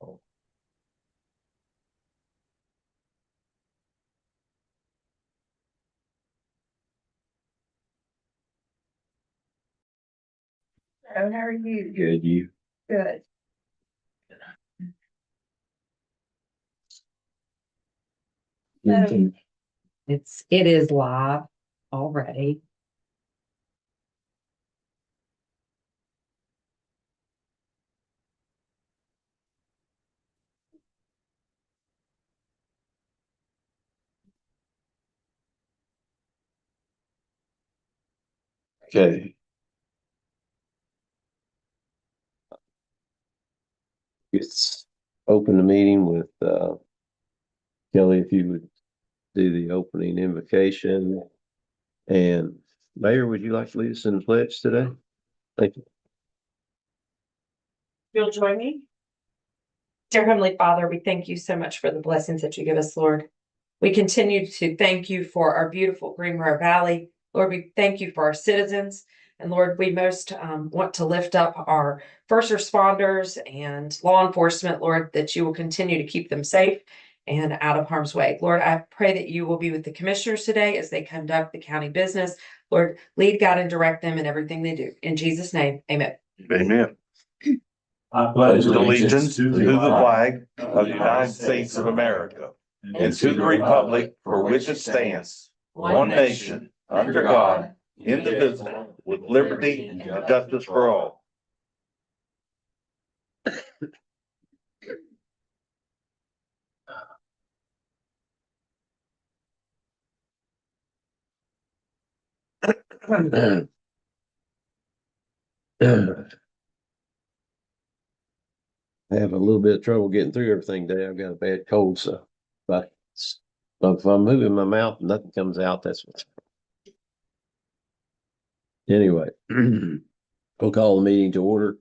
How are you? Good, you. Good. It is live already. Okay. It's open the meeting with Kelly, if you would do the opening invocation. And Mayor, would you like to lead us in the pledge today? Thank you. You'll join me? Dear Heavenly Father, we thank you so much for the blessings that you give us, Lord. We continue to thank you for our beautiful Greenbrier Valley. Lord, we thank you for our citizens. And Lord, we most want to lift up our first responders and law enforcement, Lord, that you will continue to keep them safe and out of harm's way. Lord, I pray that you will be with the commissioners today as they conduct the county business. Lord, lead, guide, and direct them in everything they do. In Jesus' name, amen. Amen. I pledge allegiance to the flag of the United States of America and to the republic for which it stands, one nation, under God, indivisible, with liberty and justice for all. I have a little bit of trouble getting through everything today. I've got a bad cold, so but if I'm moving my mouth and nothing comes out, that's what's anyway. We'll call the meeting to order.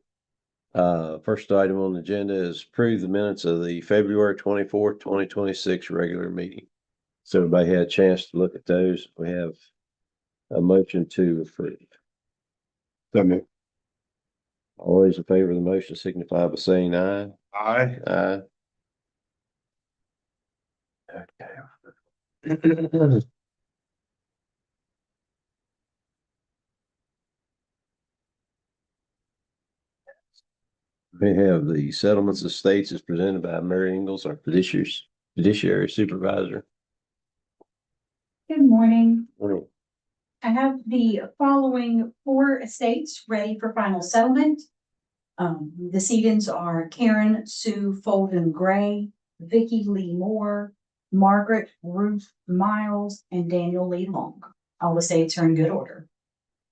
First item on the agenda is approve the minutes of the February 24th, 2026 regular meeting. So everybody had a chance to look at those. We have a motion to approve. All those in favor of the motion signify by saying aye. Aye. Aye. Okay. We have the settlements of states as presented by Mary Ingalls, our judiciary supervisor. Good morning. Morning. I have the following 4 estates ready for final settlement. The decedents are Karen Sue Folden Gray, Vicky Lee Moore, Margaret Ruth Miles, and Daniel Lee Long. All estates are in good order.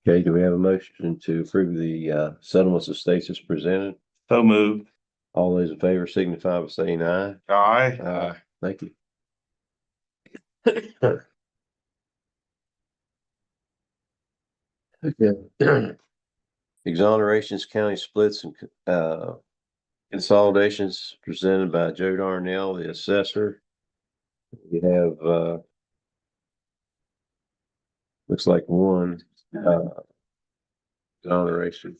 Okay, do we have a motion to approve the settlements of states as presented? So moved. All those in favor signify by saying aye. Aye. Aye. Thank you. Okay. Exonerations, county splits, and consolidations presented by Joe Darnell, the assessor. We have looks like one exoneration.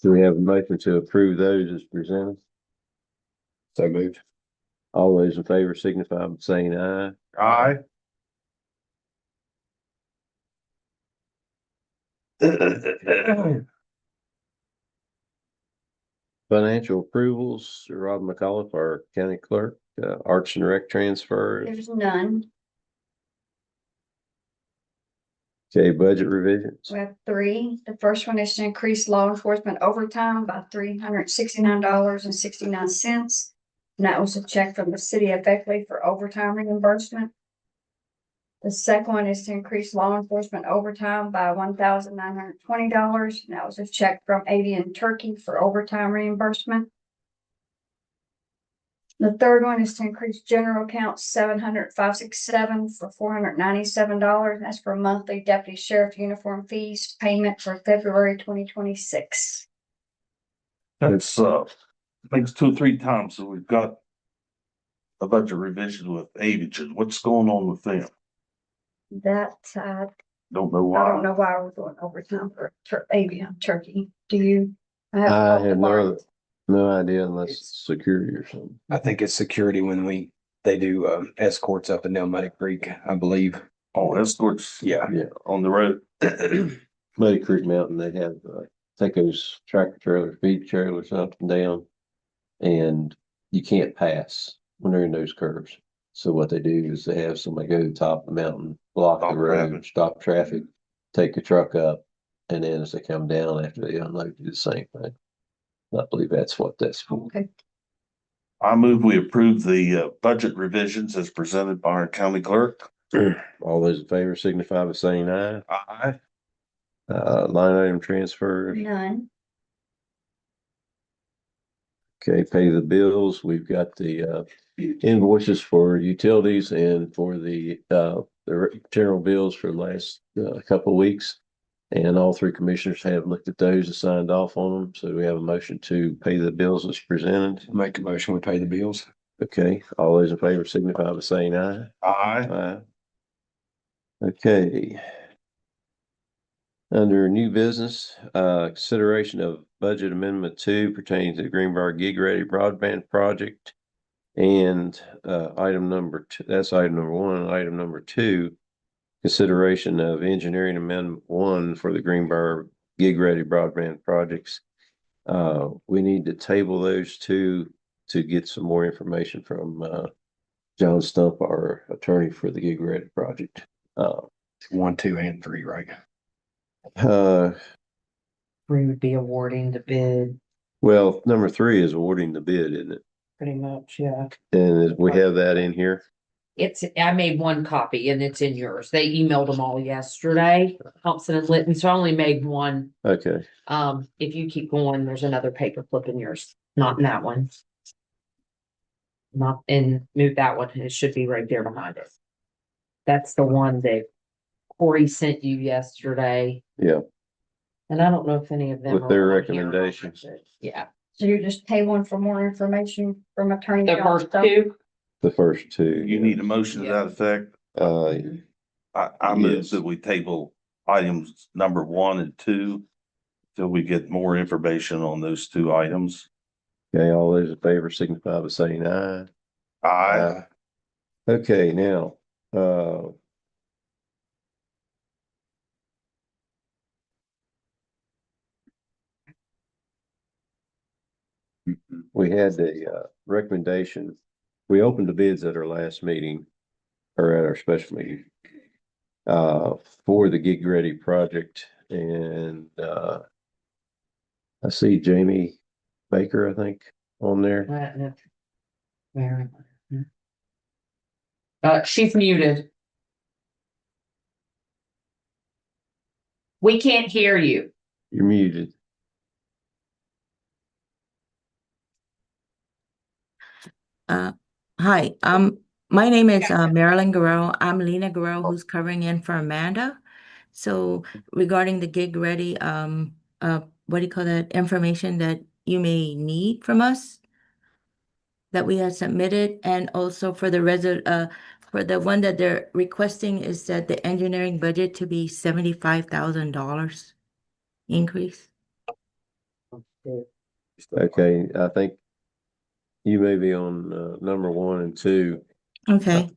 Do we have a motion to approve those as presented? So moved. All those in favor signify by saying aye. Aye. Financial approvals, Rob McAuliffe, our county clerk, Arts and Rec transfers. There's none. Okay, budget revisions. We have 3. The first one is to increase law enforcement overtime by $369.69. And that was a check from the city of Beckley for overtime reimbursement. The second one is to increase law enforcement overtime by $1,920. And that was a check from Avian Turkey for overtime reimbursement. The third one is to increase general account 700-567 for $497. That's for monthly deputy sheriff uniform fees payment for February 2026. That's makes 2 or 3 times. So we've got a budget revision with Avian. What's going on with them? That Don't know I why. don't know why we're doing overtime for Avian Turkey. Do you? I have No idea unless it's security or something. I think it's security when they do escorts up and down Muddy Creek, I believe. Oh, escorts. Yeah. Yeah. On the road. Muddy Creek Mountain, they have, take those tractor trailers, feed trailers up and down. And you can't pass when they're in those curves. So what they do is they have somebody go to the top of the mountain, block the Stop road, traffic. stop traffic, take the truck up. And then as they come down after they unload, do the same thing. I believe that's what that's for. Okay. I move we approve the budget revisions as presented by our county clerk. All those in favor signify by saying aye. Aye. Line item transfers. None. Okay, pay the bills. We've got the invoices for utilities and for the general bills for the last couple of weeks. And all three commissioners have looked at those and signed off on them. So we have a motion to pay the bills as presented. Make a motion, we pay the bills. Okay, all those in favor signify by saying aye. Aye. Aye. Okay. Under new business, consideration of budget amendment 2 pertaining to the Greenbrier Gig Ready Broadband Project. And item number 2, that's item number 1. Item number 2, consideration of engineering amendment 1 for the Greenbrier Gig Ready Broadband projects. We need to table those two to get some more information from John Stump, our attorney for the Gig Ready project. 1, 2, and 3, right? We would be awarding the bid, Well, number 3 is awarding the bid, isn't it? pretty much, yeah. And we have that in here. I made one copy and it's in yours. They emailed them all yesterday, Thompson and Litton, so I only made one. Okay, If you keep going, there's another paper clip in yours, not in that one. Not in, move that one, it should be right there behind it. That's the one that Corey sent you yesterday, yeah, and I don't know if any of them. With are their on here or not. recommendations. Yeah, So you're just tabling for more information from Attorney the John first Stump? two, the first 2. You need a motion to that effect. I move Yes. that we table items number 1 and 2 till we get more information on those 2 items. Okay, all those in favor signify by saying aye. Aye. Okay, now, we had a recommendation. We opened the bids at our last meeting or at our special meeting for the Gig Ready project. And I see Jamie Baker, I think, on there. She's muted. We can't hear you. You're muted. Hi, my name is Marilyn Guerrero. I'm Lena Guerrero, who's covering in for Amanda. So regarding the Gig Ready, what do you call that, information that you may need from us that we had submitted, and also for for the one that they're requesting is that the engineering budget to be $75,000 increase. Okay, I think you may be on number 1 and 2. Okay,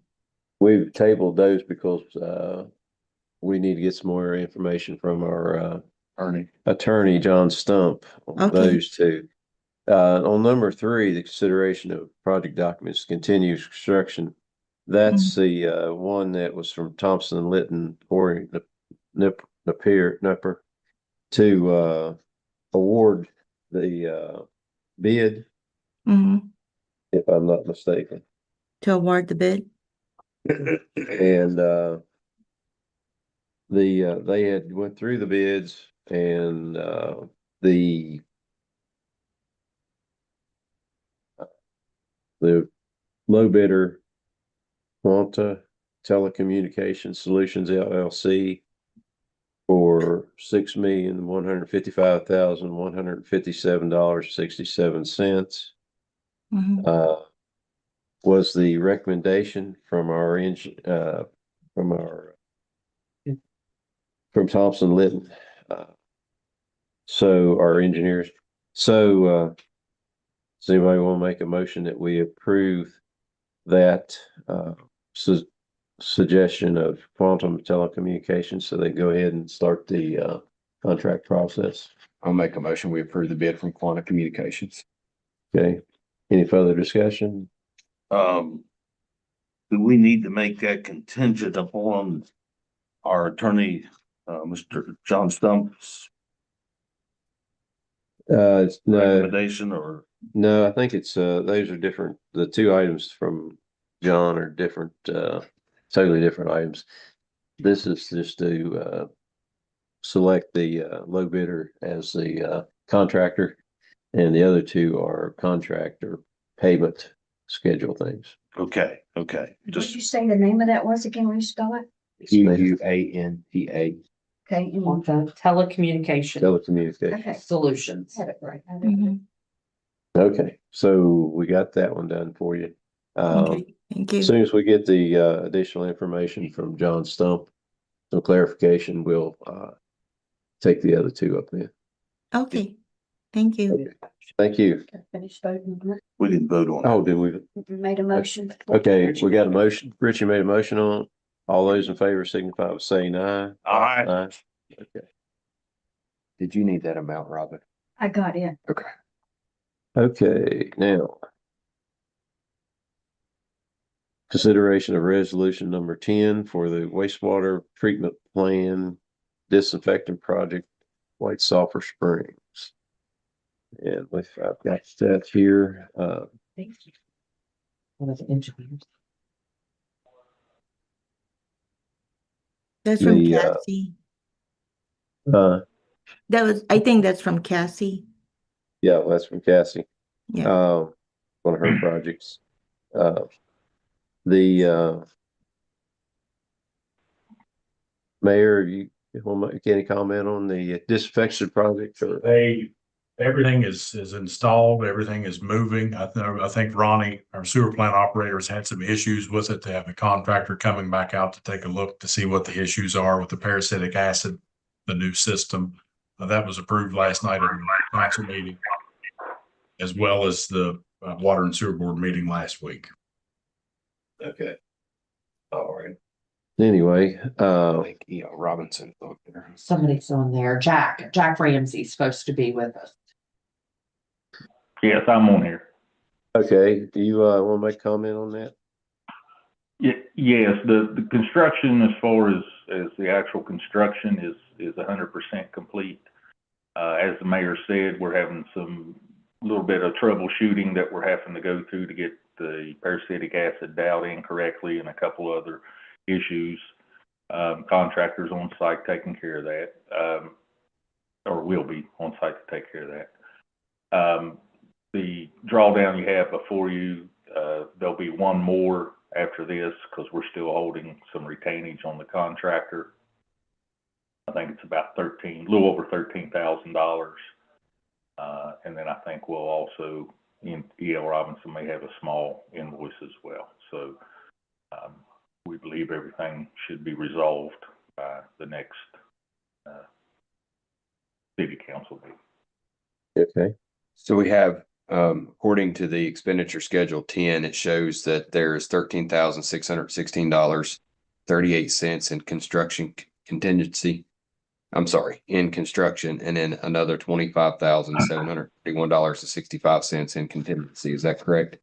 We've tabled those because we need to get some more information from our attorney, John Stump, on Okay. those 2. On number 3, the consideration of project documents, continuous construction. That's the one that was from Thompson and Litton, Corey Nipper, to award the bid, mhm, if I'm not mistaken. to award the bid. And they had went through the bids, and the low bidder, Quanta Telecommunications Solutions LLC, for $6,155,157.67. Mhm. Was the recommendation from from Thompson Litton. So our engineers, so Does anybody want to make a motion that we approve that suggestion of Quantum Telecommunications so they go ahead and start the contract process? I'll make a motion. We approve the bid from Quantum Communications. Okay, any further discussion? Do we need to make that contingent upon our attorney, Mr. John Stump's No, recommendation, or? no, I think it's, those are different. The two items from John are different, totally different items. This is just to, select the, low bidder as the, contractor. And the other two are contract or payment schedule things. Okay, Did you just, say the name of that was again? Will you spell it? QUANTA. Okay. Telecommunication Telecommunications. Okay. solutions. Had it right. Mhm. Okay, so we got that one done for you. Okay, thank As you. soon as we get the additional information from John Stump, some clarification, we'll take the other two up there. Okay, thank you. Thank you. Finish voting on we didn't vote on Oh, it. did we? it. Made a motion. Okay, we got a motion. Richie made a motion on it. All those in favor signify by saying aye. Aye. Aye. Okay. Did you need that amount, Robin? I got it. Okay. Okay, now. Consideration of resolution number 10 for the wastewater treatment plan disinfectant project, White Sulphur Springs. And I've got that here, Thank you. One of the engineers. That's from The, Cassie. I think that's from Cassie. yeah, that's from Cassie. Yeah. One of her projects. The Mayor, you want to make any comment on the disinfection project or? Everything is installed, everything is moving. I think Ronnie, our sewer plant operator, has had some issues with it. They have a contractor coming back out to take a look to see what the issues are with the parasitic acid, the new system. That was approved last night at the council meeting, as well as the water and sewer board meeting last week. Okay. All right. Anyway, I think E.L. Robinson. There. Somebody's on there. Jack Ramsey's supposed to be with us. Yes, I'm on here. okay, do you want to make a comment on that? Yes, the construction as far as the actual construction is 100% complete. As the mayor said, we're having some little bit of troubleshooting that we're having to go through to get the parasitic acid dialed in correctly and a couple other issues. Contractors on site taking care of that, or will be on site to take care of that. The drawdown you have before you, there'll be one more after this because we're still holding some retainage on the contractor. I think it's about a little over $13,000. And then I think we'll also, E.L. Robinson may have a small invoice as well. So we believe everything should be resolved by the next city council meeting. Okay. So we have, according to the expenditure schedule 10, it shows that there's $13,616.38 in construction contingency. I'm sorry, in construction, and then another $25,731.65 in contingency. Is that correct?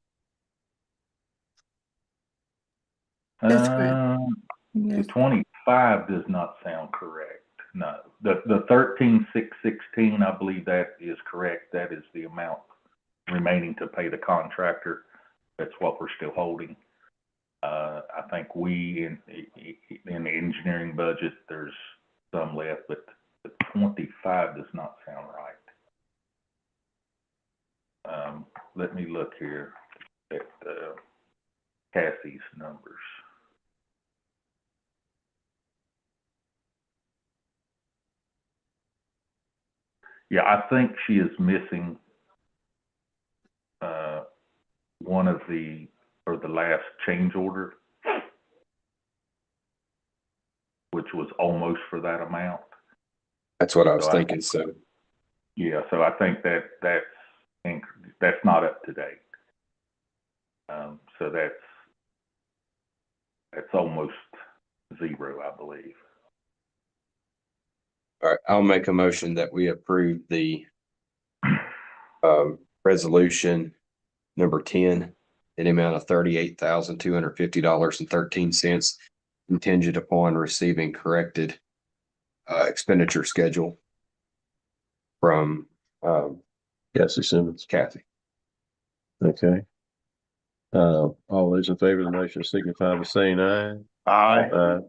That's correct. The Yes. 25 does not sound correct. No, the 13,616, I believe that is correct. That is the amount remaining to pay the contractor. That's what we're still holding. I think we in the engineering budget, there's some left, but the 25 does not sound right. Let me look here at Cassie's numbers. Yeah, I think she is missing one of the last change order, which was almost for that amount. That's what I was So thinking. So yeah, so I think that's that's not up to date. So that's almost zero, I believe. All right, I'll make a motion that we approve the resolution number 10 in the amount of $38,250.13 contingent upon receiving corrected expenditure schedule from Cassie Simmons. Kathy. Okay. All those in favor of the motion signify by saying aye. Aye.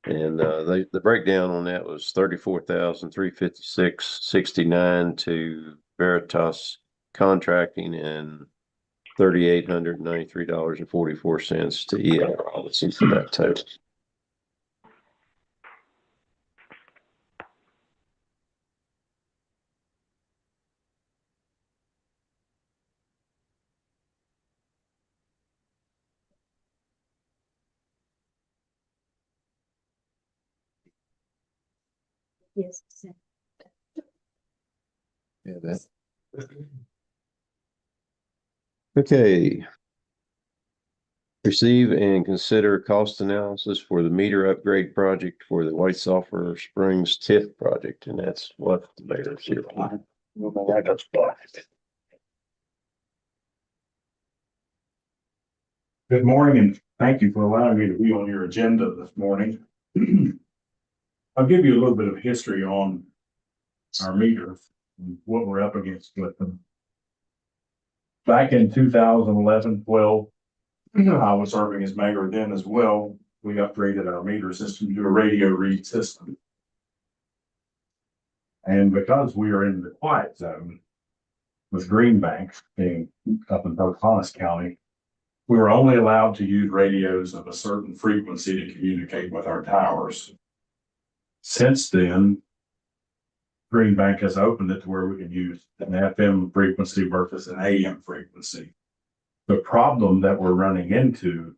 And the breakdown on that was 34,356.69 to Veritas Contracting and $3,893.44 to EL. Let's see for that total. Yes. Yeah, that. Okay. Receive and consider cost analysis for the meter upgrade project for the White Sulphur Springs TIF project, and that's what the mayor's here. Good morning, and thank you for allowing me to be on your agenda this morning. I'll give you a little bit of history on our meter, and what we're up against with them. Back in 2011-12, I was serving as mayor then as well. We upgraded our meter system to a radio read system. And because we are in the quiet zone with Greenbank being up in Pocahontas County, we were only allowed to use radios of a certain frequency to communicate with our towers. Since then, Greenbank has opened it to where we can use an FM frequency versus an AM frequency. The problem that we're running into,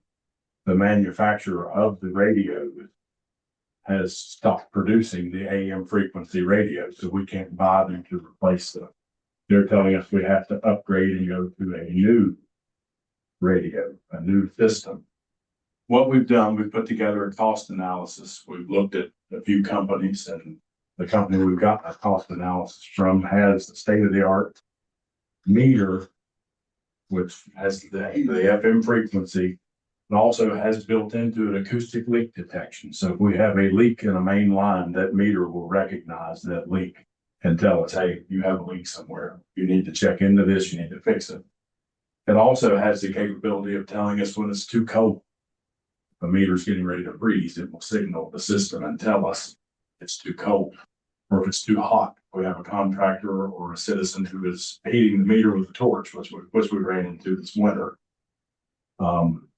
the manufacturer of the radios has stopped producing the AM frequency radios, so we can't buy them to replace them. They're telling us we have to upgrade and go to a new radio, a new system. What we've done, we've put together a cost analysis. We've looked at a few companies, and the company we've got a cost analysis from has the state-of-the-art meter, which has the FM frequency, and also has built into it acoustic leak detection. So if we have a leak in a main line, that meter will recognize that leak and tell us, hey, you have a leak somewhere. You need to check into this, you need to fix it. It also has the capability of telling us when it's too cold. The meter's getting ready to freeze, it will signal the system and tell us it's too cold. Or if it's too hot, we have a contractor or a citizen who is heating the meter with a torch, which we ran into this winter.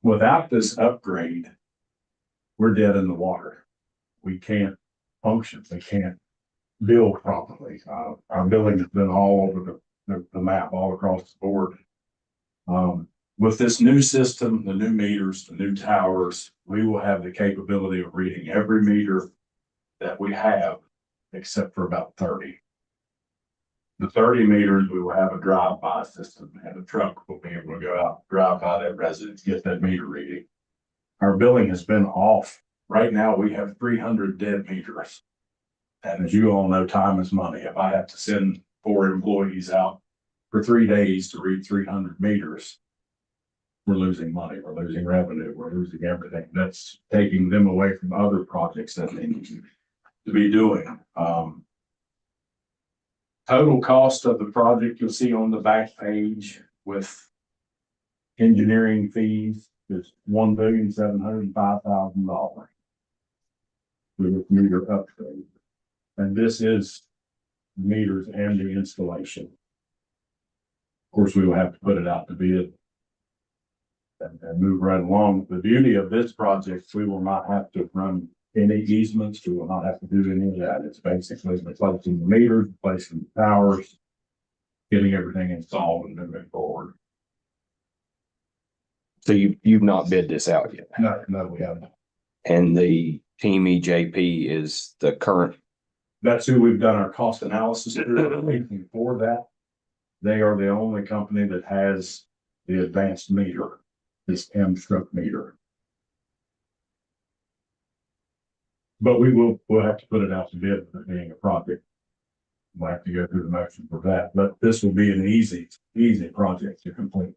Without this upgrade, we're dead in the water. We can't function, we can't bill properly. Our billing has been all over the map, all across the board. With this new system, the new meters, the new towers, we will have the capability of reading every meter that we have, except for about 30. The 30 meters, we will have a drive-by system, and a truck will be able to go out, drive by that residence, get that meter reading. Our billing has been off. Right now, we have 300 dead meters. And as you all know, time is money. If I have to send 4 employees out for 3 days to read 300 meters, we're losing money, we're losing revenue, we're losing everything. That's taking them away from other projects that they need to be doing. Total cost of the project you'll see on the back page with engineering fees is $1,705,000. With meter upgrade. And this is meters and the installation. Of course, we will have to put it out to bid and move right along. The beauty of this project, we will not have to run any easements. We will not have to do any of that. It's basically replacing the meters, replacing the towers, getting everything installed and moving forward. So you've not bid this out yet? No, we haven't. And the Team EJP is the current. That's who we've done our cost analysis through for that. They are the only company that has the advanced meter, this M-Stroke meter. But we'll have to put it out to bid for it being a project. We'll have to go through the motion for that, but this will be an easy project to complete.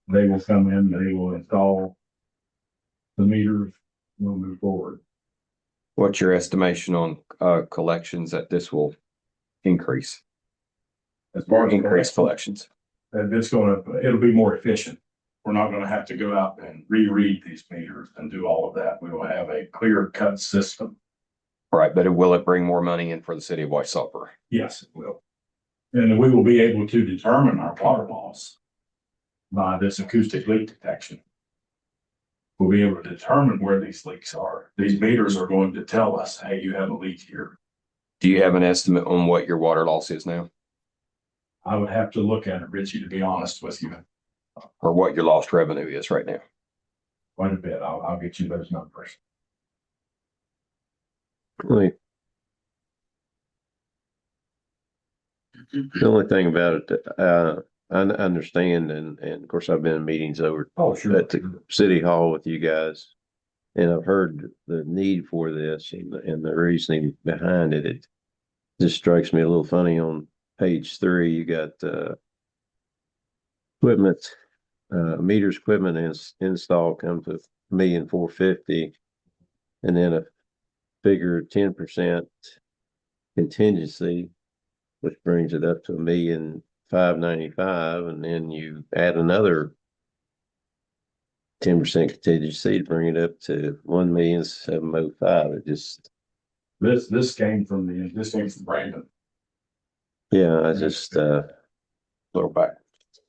They will come in, they will install the meters, we'll move forward. What's your estimation on collections that this will increase? As far as Increase collections. and it'll be more efficient. We're not gonna have to go out and reread these meters and do all of that. We will have a clear cut system. Right, but will it bring more money in for the city of White Sulphur? Yes, it will. And we will be able to determine our water loss by this acoustic leak detection. We'll be able to determine where these leaks are. These meters are going to tell us, hey, you have a leak here. Do you have an estimate on what your water loss is now? I would have to look at it, Richie, to be honest with you, Or what your lost revenue is right now? quite a bit. I'll get you those numbers. The only thing about it, I understand, and of course, I've been in meetings over Oh, sure. at the city hall with you guys. And I've heard the need for this and the reasoning behind it. It just strikes me a little funny on page 3, you got, equipment, meters equipment install comes with $1,450,000. And then a figure 10% contingency, which brings it up to $1,595,000, and then you add another 10% contingency to bring it up to $1,705,000. It just, This came from Brandon. yeah, I just, Little back.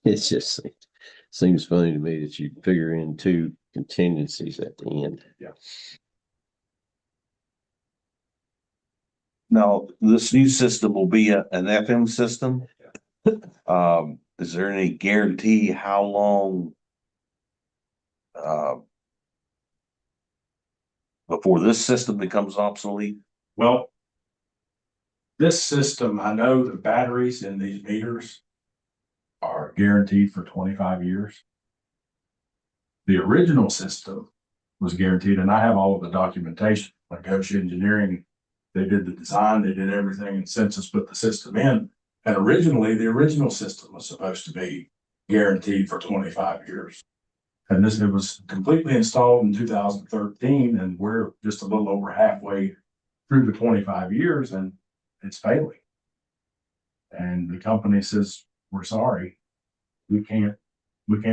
it's just seems funny to me that you figure in 2 contingencies at the end. Yeah. Now, this new system will be an FM system. Is there any guarantee how long before this system becomes obsolete? Well, this system, I know the batteries in these meters are guaranteed for 25 years. The original system was guaranteed, and I have all of the documentation. Like Gosha Engineering, they did the design, they did everything, and Census put the system in. And originally, the original system was supposed to be guaranteed for 25 years. And it was completely installed in 2013, and we're just a little over halfway through the 25 years, and it's failing. And the company says, we're sorry, we can't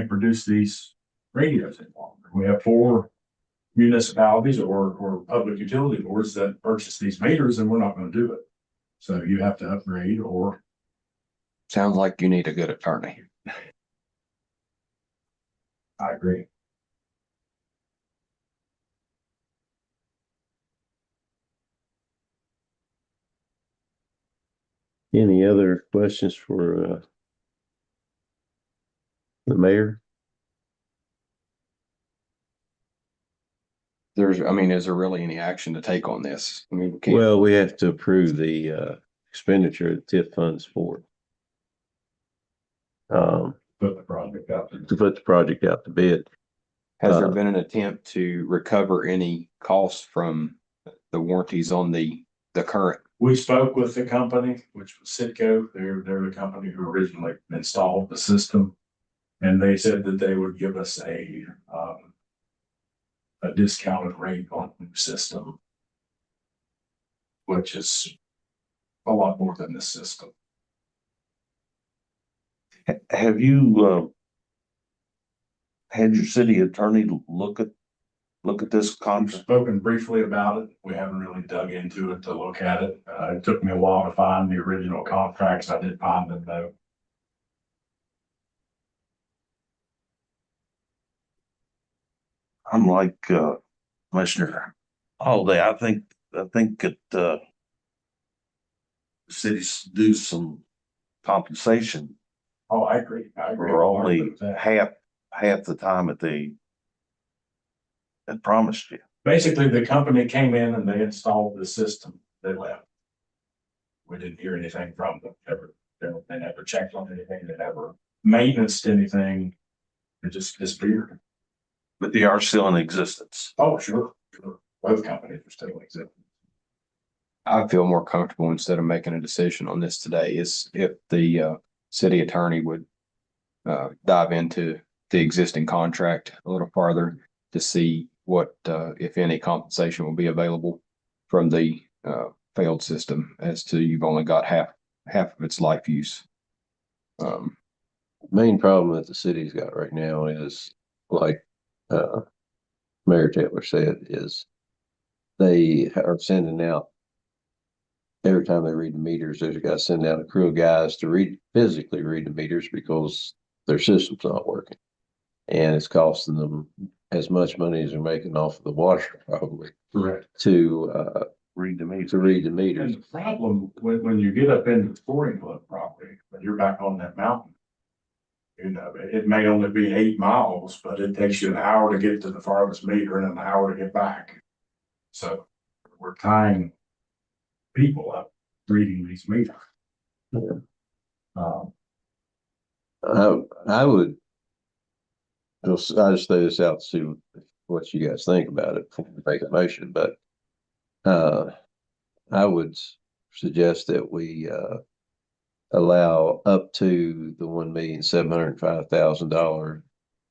produce these radios any longer. We have 4 municipalities or public utility boards that purchase these meters, and we're not going to do it. So you have to upgrade, or Sounds like you need a good attorney. I agree. Any other questions for, the mayor? Is there really any action to take on this? I mean, we can't. Well, we have to approve the, expenditure of TIF funds for it. Put the project out there. To put the project out to bid. Has there been an attempt to recover any costs from the warranties on the current? We spoke with the company, which was Sitco. They're the company who originally installed the system. And they said that they would give us a discounted rate on the new system, which is a lot more than this system. Have you had your city attorney look at this I've contract? spoken briefly about it. We haven't really dug into it to look at it. It took me a while to find the original contracts. I did find them though. I'm like Commissioner Holiday. I think that cities do some compensation Oh, I agree. I agree. for only half the time that they had promised you. Basically, the company came in and they installed the system. They left. We didn't hear anything from them ever They never checked on anything, they never maintenance anything. It just disappeared. But they are still in existence. Oh, sure. Both companies are still existing. I feel more comfortable instead of making a decision on this today is if the city attorney would dive into the existing contract a little farther to see what, if any, compensation will be available from the failed system, as to you've only got half of its life use. Main problem that the city's got right now is, like, Mayor Taylor said, is they are sending out, every time they read the meters, there's a guy sending out a crew of guys to physically read the meters because their system's not working. And it's costing them as much money as they're making off of the water, probably, Correct. to Read the meter. read the meters. And the problem, when you get up into the sporting club property, when you're back on that mountain, you know, it may only be 8 miles, but it takes you an hour to get to the farthest meter and an hour to get back. So we're tying people up reading these meters. Yeah. Um, I would, I'll just throw this out to see what you guys think about it before we make a motion, but I would suggest that we allow up to the $1,705,000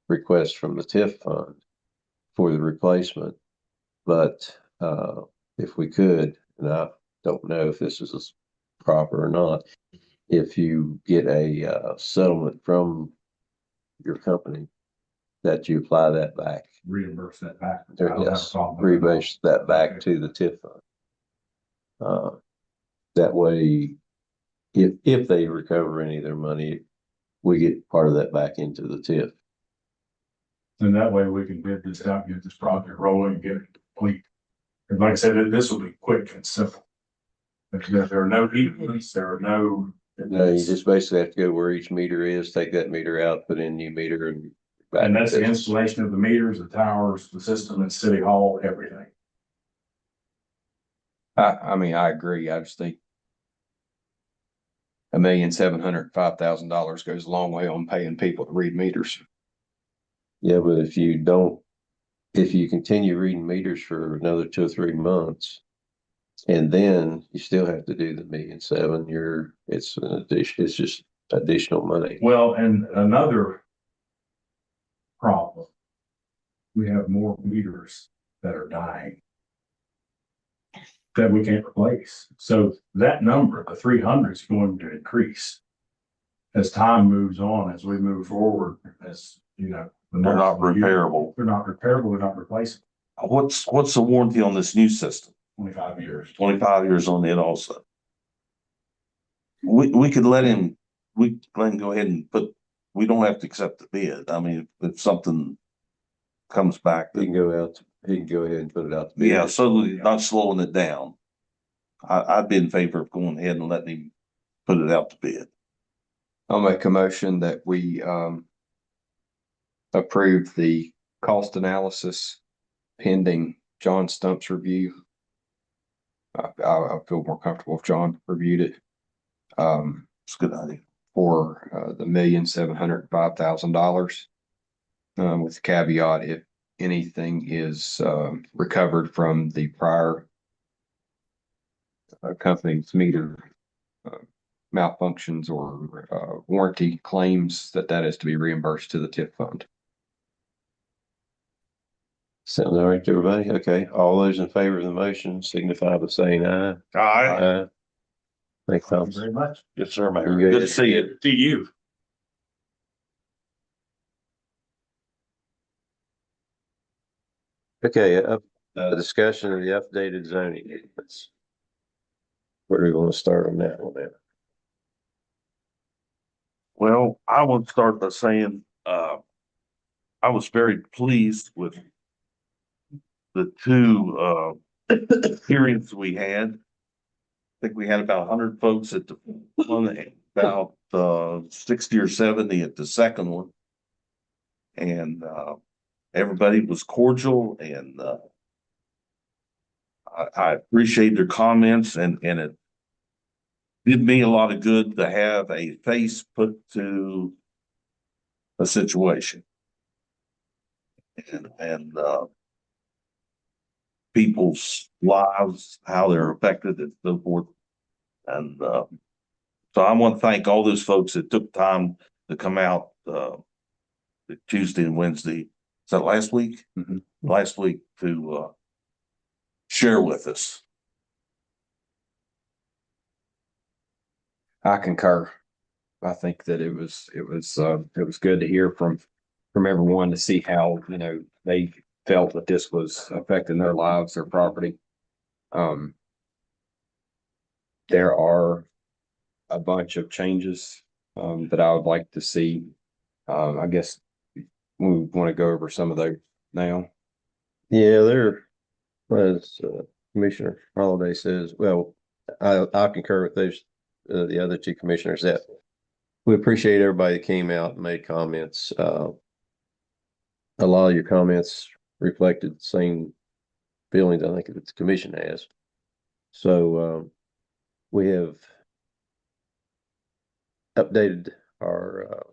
request from the TIF fund for the replacement. But if we could, and I don't know if this is proper or not, if you get a settlement from your company, that you apply that back. reimburse that back. I Or, don't have a yes, problem with that. rebase that back to the TIF fund. That way, if they recover any of their money, we get part of that back into the TIF. And that way we can bid this out, get this project rolling, and get it complete. And like I said, this will be quick and simple. There are no heatings, there are no. No, you just basically have to go where each meter is, take that meter out, put in a new meter and. back And that's to the this. installation of the meters, the towers, the system at City Hall, everything. I mean, I agree. I just think $1,705,000 goes a long way on paying people to read meters. Yeah, but if you continue reading meters for another 2 or 3 months, and then you still have to do the $1,700,000, it's an addition, it's just additional money. Well, and another problem, we have more meters that are dying that we can't replace. So that number, the 300, is going to increase as time moves on, as we move forward, as you know. They're not repairable. They're not repairable, they're not replaceable. What's the warranty on this new system? 25 years. 25 years on it also. We could let him go ahead and we don't have to accept the bid. I mean, if something comes back. He can go ahead and put it out. to bid. Yeah, so not slowing it down. I'd be in favor of going ahead and letting him put it out to bid. I'll make a motion that we approve the cost analysis pending John Stump's review. I feel more comfortable if John reviewed it. It's a good idea. For the $1,705,000. With the caveat, if anything is recovered from the prior company's meter malfunctions or warranty claims, that is to be reimbursed to the TIF fund. Sound all right to everybody? Okay, all those in favor of the motion signify by saying aye. Aye. Thanks, Thank Tom. you very much. Yes, sir, Mayor. You Good to see you. To you. Okay, discussion of the updated zoning. ordinance. Where do we want to start on that one then? Well, I would start by saying, I was very pleased with the 2 hearings we had. I think we had about 100 folks at the one, about 60 or 70 at the second one. And everybody was cordial, and I appreciate their comments, and it did me a lot of good to have a face put to a situation. And people's lives, how they're affected and so forth. And, so I want to thank all those folks that took time to come out, Tuesday and Wednesday. Is that last week? Mhm. Last week to, share with us. I concur. I think that it was good to hear from everyone to see how, they felt that this was affecting their lives, their property. There are a bunch of changes, that I would like to see. I guess we want to go over some of those now. Yeah, there, as Commissioner Holiday says, well, I concur with those, the other two commissioners that we appreciate everybody that came out and made comments. A lot of your comments reflected the same feelings I think that the commission has. So, we have updated our,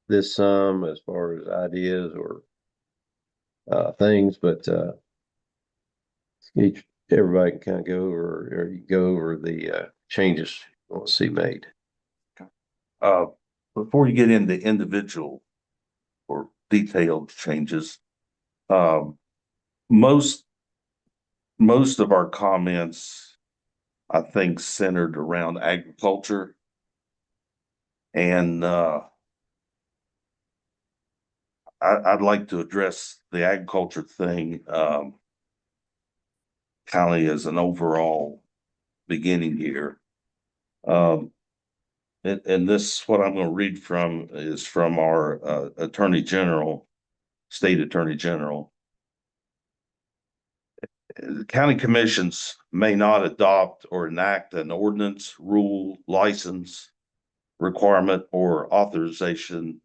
this some as far as ideas or things, but everybody can kind of go over, or you go over the changes you want to see made. Before you get into individual or detailed changes, most of our comments, I think, centered around agriculture. And I'd like to address the agriculture thing kind of as an overall beginning here. And this, what I'm going to read from is from our Attorney General, State Attorney General. The county commissions may not adopt or enact an ordinance, rule, license, requirement, or authorization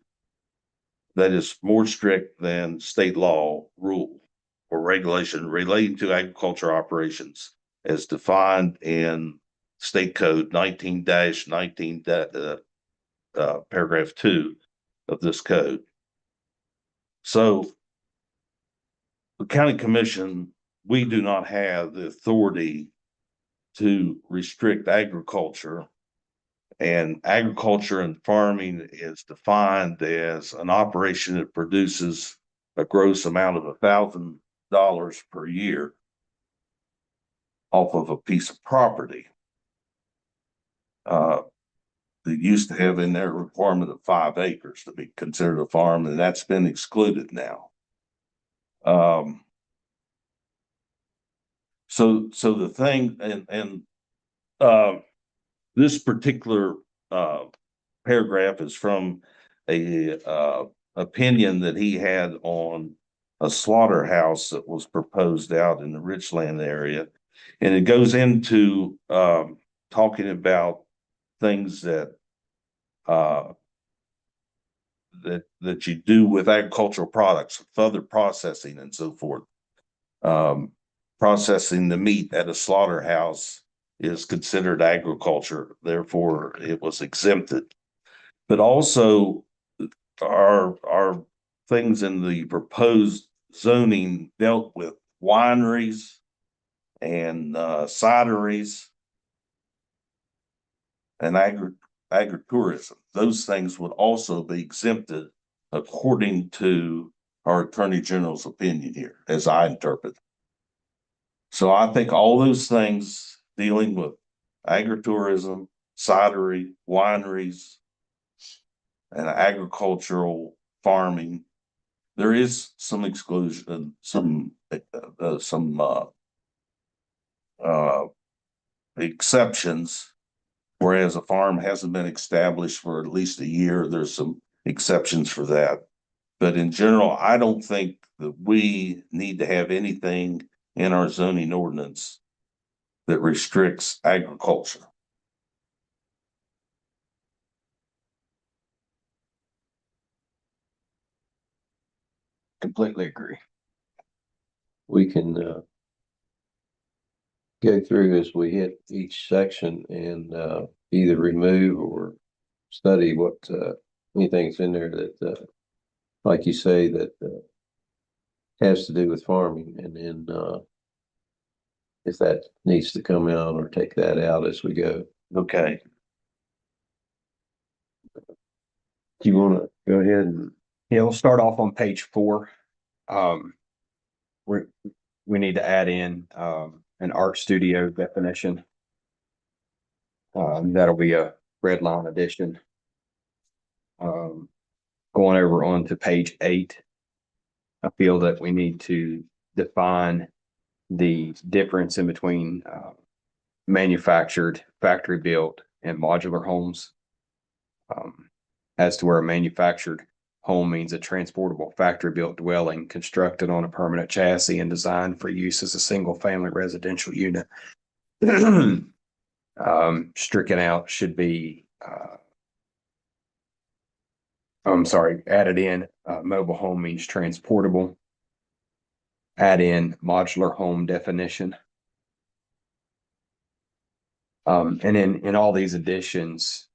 that is more strict than state law, rule, or regulation relating to agriculture operations as defined in State Code 19-19, paragraph 2 of this code. So the county commission, we do not have the authority to restrict agriculture. And agriculture and farming is defined as an operation that produces a gross amount of $1,000 per year off of a piece of property. They used to have in their requirement of 5 acres to be considered a farm, and that's been excluded now. So the thing, and this particular paragraph is from a opinion that he had on a slaughterhouse that was proposed out in the Richland area. And it goes into talking about things that that you do with agricultural products, further processing and so forth. Processing the meat at a slaughterhouse is considered agriculture, therefore it was exempted. But also our things in the proposed zoning dealt with wineries and cideries and agritourism. Those things would also be exempted according to our Attorney General's opinion here, as I interpret it. So I think all those things dealing with agritourism, cidery, wineries, and agricultural farming, there is some exclusion, some exceptions. Whereas a farm hasn't been established for at least a year, there's some exceptions for that. But in general, I don't think that we need to have anything in our zoning ordinance that restricts agriculture. Completely agree. We can go through as we hit each section and, either remove or study what, anything's in there that, like you say, that, has to do with farming, and then, if that needs to come out or take that out as we go. Okay. Do you wanna go ahead and, Yeah, we'll start off on page 4. We need to add in, an art studio definition. That'll be a red line addition. Going over onto page 8. I feel that we need to define the difference in between, manufactured, factory built, and modular homes. As to where a manufactured home means a transportable factory built dwelling constructed on a permanent chassis and designed for use as a single family residential unit. Stricken out should be, I'm sorry, added in, mobile home means transportable. Add in modular home definition. And in all these additions,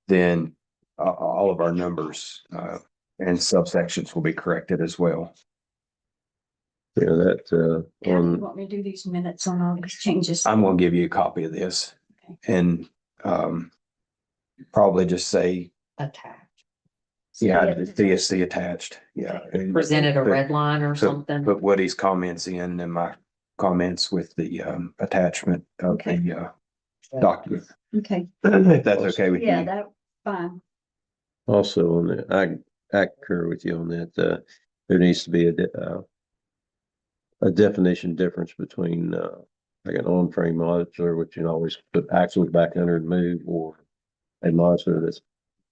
then all of our numbers, and subsections will be corrected as well. you know, that, You on, want me to do these minutes on all these changes? I'm gonna give you a copy of this and, probably just say, Attached. yeah, the CSC attached, yeah. and Presented a put- red line or put- something. Put Woody's comments in and my comments with the, attachment of Okay. the, document. Okay, If that's okay with Yeah, you. that, fine. also on that, I concur with you on that, there needs to be a definition difference between, like an on-frame modular, which you can always put axles back under and move, or a modular that's,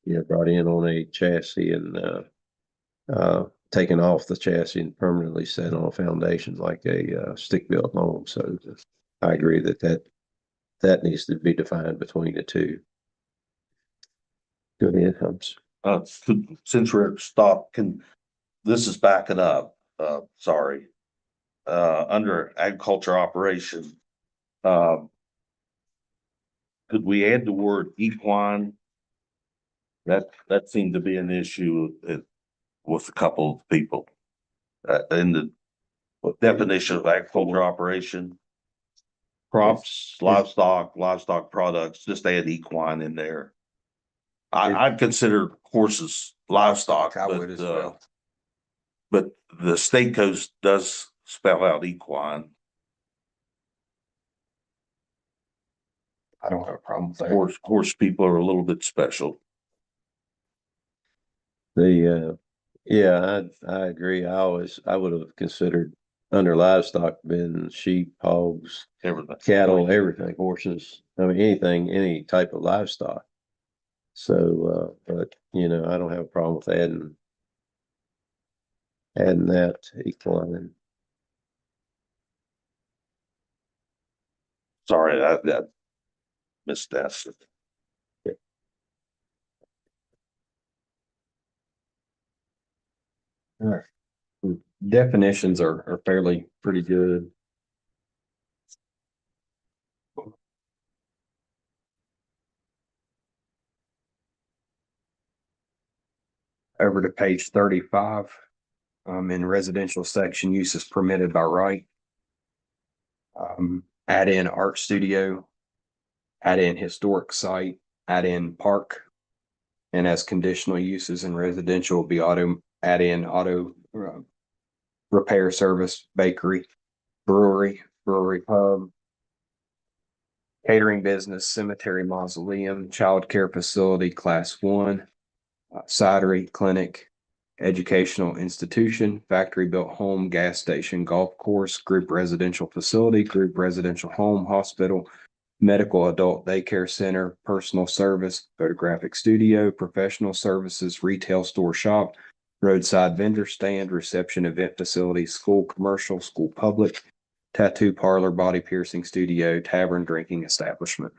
you know, brought in on a chassis and, taken off the chassis and permanently set on a foundation like a, stick-built home. So I agree that needs to be defined between the two. Go ahead, Hubs. Since we're stopped, this is backing up, sorry. Under agriculture operation, could we add the word equine? That seemed to be an issue with a couple of people. In the definition of agriculture operation. Crops, livestock products, just add equine in there. I'd consider horses livestock, I would as well. but the state coast does spell out equine. I don't have a problem with that. Horse people are a little bit special. Yeah, I agree. I would have considered under livestock been sheep, hogs, Everything. cattle, everything, horses. I mean, anything, any type of livestock. So, but you know, I don't have a problem with adding that equine. Sorry, that missed that. Definitions are fairly pretty good. Over to page 35. In residential section, uses permitted by right. Add in art studio. Add in historic site, add in park. And as conditional uses in residential will be add in auto repair service, bakery, brewery pub, catering business, cemetery, mausoleum, childcare facility, class 1, cidery, clinic, educational institution, factory built home, gas station, golf course, group residential facility, group residential home, hospital, medical adult daycare center, personal service, photographic studio, professional services, retail store shop, roadside vendor stand, reception event facility, school commercial, school public, tattoo parlor, body piercing studio, tavern, drinking establishment.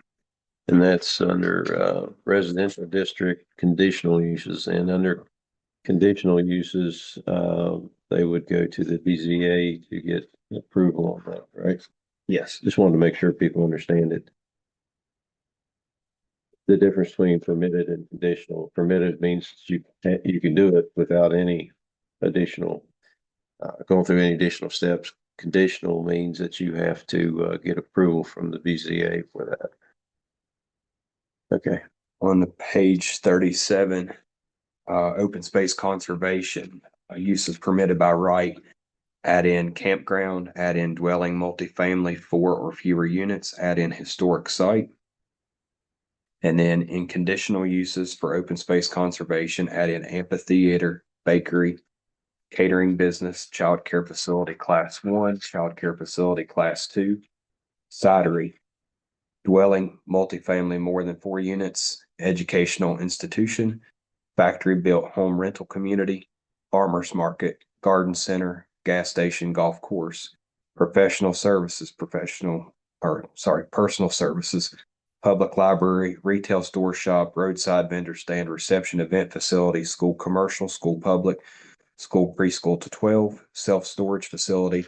And that's under, residential district conditional uses, and under conditional uses, they would go to the BZA to get approval on that, right? Yes. Just wanted to make sure people understand it. The difference between permitted and conditional. Permitted means you can do it without any additional, going through any additional steps. Conditional means that you have to, get approval from the BZA for that. Okay, On the page 37, open space conservation, uses permitted by right. Add in campground, add in dwelling multifamily 4 or fewer units, add in historic site. And then in conditional uses for open space conservation, add in amphitheater, bakery, catering business, childcare facility class 1, childcare facility class 2, cidery, dwelling multifamily more than 4 units, educational institution, factory built home rental community, farmers market, garden center, gas station, golf course, personal services, public library, retail store shop, roadside vendor stand, reception event facility, school commercial, school public, school preschool to 12, self-storage facility,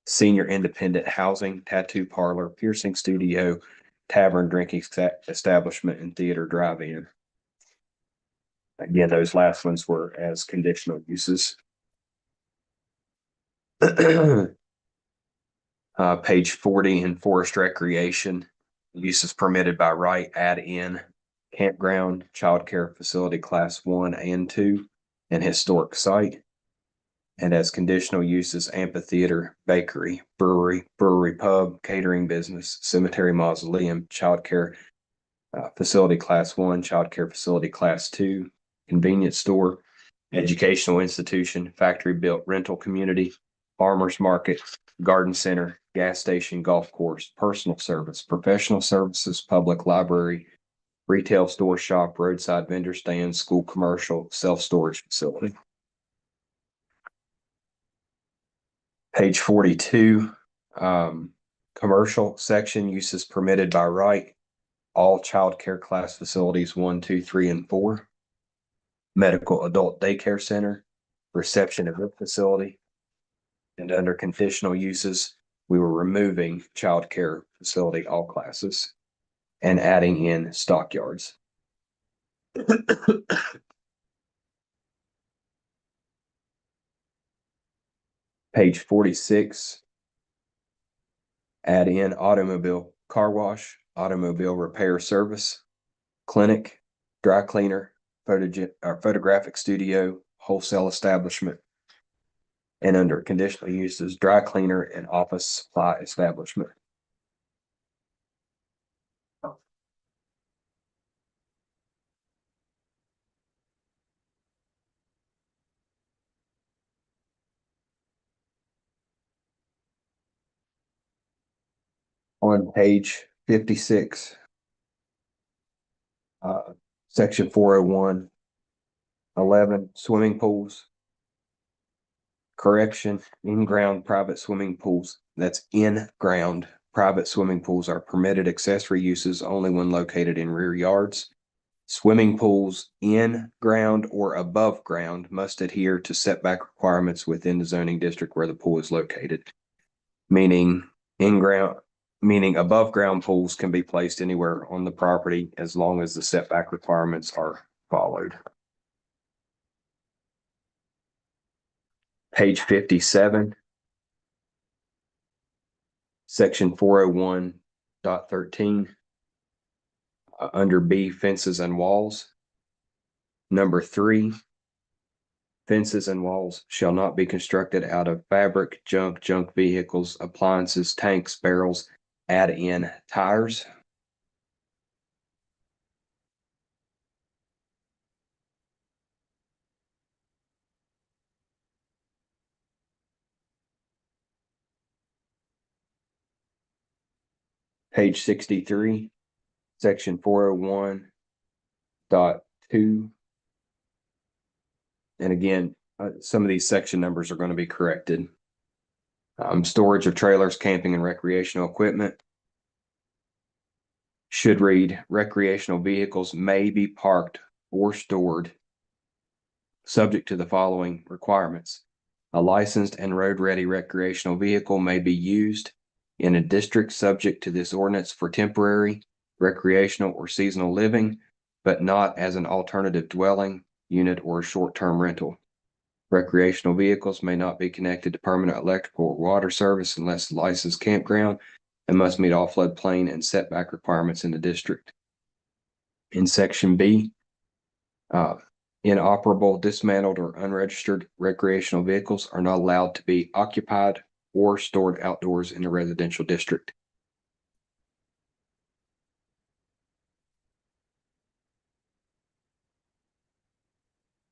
senior independent housing, tattoo parlor, piercing studio, tavern, drinking establishment, and theater drive-in. Again, those last ones were as conditional uses. Page 40 in forest recreation, uses permitted by right, add in campground, childcare facility class 1 and 2, and historic site. And as conditional uses, amphitheater, bakery, brewery pub, catering business, cemetery mausoleum, childcare facility class 1, childcare facility class 2, convenience store, educational institution, factory built rental community, farmers market, garden center, gas station, golf course, personal service, professional services, public library, retail store shop, roadside vendor stand, school commercial, self-storage facility. Page 42, commercial section, uses permitted by right. All childcare class facilities 1, 2, 3, and 4. Medical adult daycare center, reception event facility. And under conditional uses, we were removing childcare facility, all classes, and adding in stockyards. Page 46. Add in automobile car wash, automobile repair service, clinic, dry cleaner, photographic studio, wholesale establishment. And under conditional uses, dry cleaner and office supply establishment. On page 56, section 401, 11, swimming pools. Correction, in-ground private swimming pools, that's in-ground private swimming pools are permitted accessory uses only when located in rear yards. Swimming pools in ground or above ground must adhere to setback requirements within the zoning district where the pool is located. Meaning above ground pools can be placed anywhere on the property as long as the setback requirements are followed. Page 57. Section 401.13. Under B, fences and walls. Number 3, fences and walls shall not be constructed out of fabric, junk vehicles, appliances, tanks, barrels. Add in tires. Page 63, section 401.2. And again, some of these section numbers are going to be corrected. Storage of trailers, camping, and recreational equipment should read recreational vehicles may be parked or stored subject to the following requirements. A licensed and road-ready recreational vehicle may be used in a district subject to this ordinance for temporary, recreational, or seasonal living, but not as an alternative dwelling, unit, or short-term rental. Recreational vehicles may not be connected to permanent electrical or water service unless licensed campground and must meet all floodplain and setback requirements in the district. In section B, inoperable, dismantled, or unregistered recreational vehicles are not allowed to be occupied or stored outdoors in a residential district.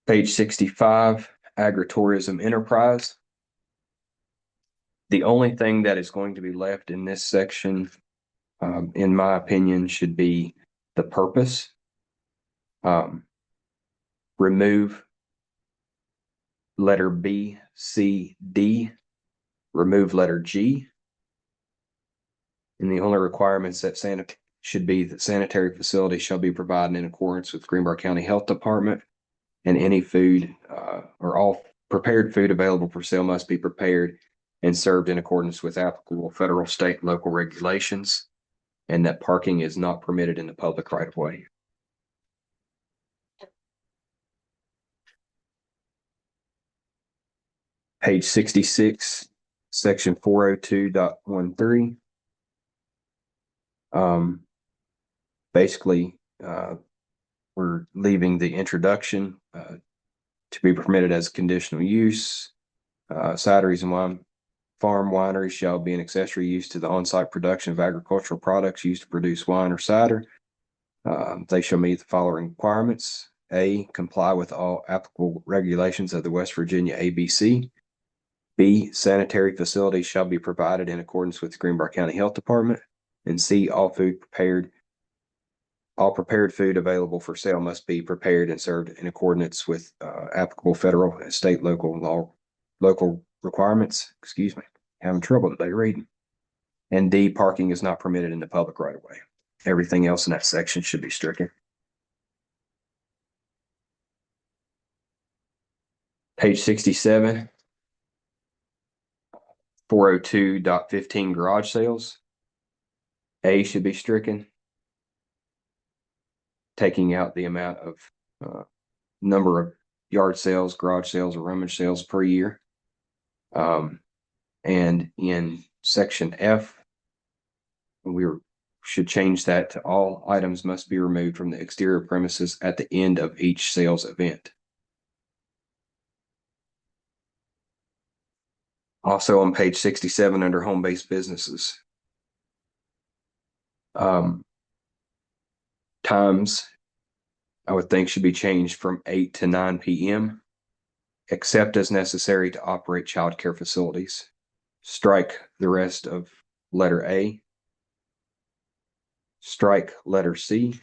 Page 65, agritourism enterprise. The only thing that is going to be left in this section, in my opinion, should be the purpose. Remove letter B, C, D, remove letter G. And the only requirements that should be that sanitary facilities shall be provided in accordance with Greenbrier County Health Department, and any food or all prepared food available for sale must be prepared and served in accordance with applicable federal, state, and local regulations, and that parking is not permitted in the public right of way. Page 66, section 402.13. Basically, we're leaving the introduction to be permitted as conditional use. Cideries and wine farm wineries shall be an accessory use to the on-site production of agricultural products used to produce wine or cider. They shall meet the following requirements. A, comply with all applicable regulations of the West Virginia ABC. B, sanitary facilities shall be provided in accordance with the Greenbrier County Health Department. And C, all prepared food available for sale must be prepared and served in accordance with applicable federal and state local requirements. Excuse me, having trouble today reading. And D, parking is not permitted in the public right of way. Everything else in that section should be stricken. Page 67, 402.15 garage sales. A should be stricken, taking out the amount of number of yard sales, garage sales, or rummage sales per year. And in section F, we should change that to all items must be removed from the exterior premises at the end of each sales event. Also on page 67 under home-based businesses. Times I would think should be changed from 8 to 9 p.m. except as necessary to operate childcare facilities. Strike the rest of letter A. Strike letter C,